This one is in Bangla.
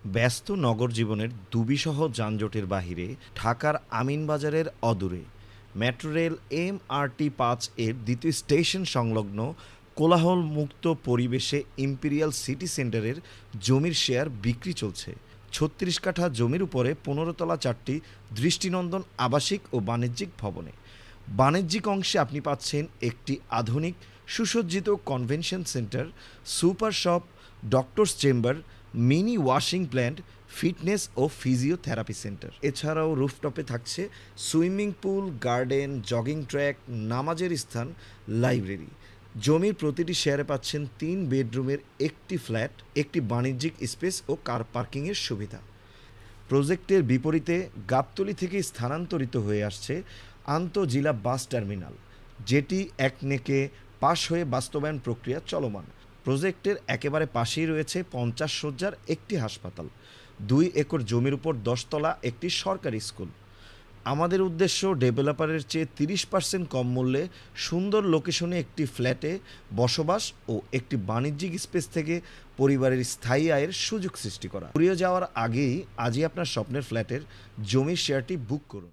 ব্যস্ত নগর জীবনের দুবিসহ যানজটের বাহিরে ঢাকার আমিনবাজারের অদূরে মেট্রো রেল MRT-5 এর দ্বিতীয় স্টেশন সংলগ্ন কোলাহলমুক্ত পরিবেশে ইম্পেরিয়াল সিটি সেন্টারের জমির শেয়ার বিক্রি চলছে। ৩৬ কাঠা জমির উপরে ১৫ তলা ৪টি দৃষ্টিনন্দন আবাসিক ও বাণিজ্যিক ভবনে। বাণিজ্যিক অংশে আপনি পাচ্ছেন একটি আধুনিক সুসজ্জিত convention centre, super shop, doctors chamber, mini washing plant, fitness ও ফিজিওথেরাপি সেন্টার। এছাড়াও রুফটপে থাকছে swimming pool, garden, jogging track, নামাজের স্থান, লাইব্রেরি। জমির প্রতিটি শেয়ারে পাচ্ছেন ৩ বেডরুমের একটি ফ্ল্যাট, একটি বাণিজ্যিক স্পেস ও কার পার্কিংয়ের সুবিধা। প্রজেক্টের বিপরীতে গাবতলী থেকে স্থানান্তরিত হয়ে আসছে আন্তঃজেলা বাস টার্মিনাল, যেটি একনেকে পাশ হয়ে বাস্তবায়ন প্রক্রিয়া চলমান। প্রজেক্টের একেবারে পাশেই রয়েছে ৫০ শয্যার একটি হাসপাতাল, ২ একর জমির উপর ১০ তলা একটি সরকারি স্কুল। আমাদের উদ্দেশ্য ডেভেলপারের চেয়ে ৩০% কম মূল্যে সুন্দর লোকেশনে একটি ফ্ল্যাটে বসবাস ও একটি বাণিজ্যিক স্পেস থেকে পরিবারের স্থায়ী আয়ের সুযোগ সৃষ্টি করা। ঘুরিয়ে যাওয়ার আগেই আজই আপনার স্বপ্নের ফ্ল্যাটের জমির শেয়ারটি বুক করুন।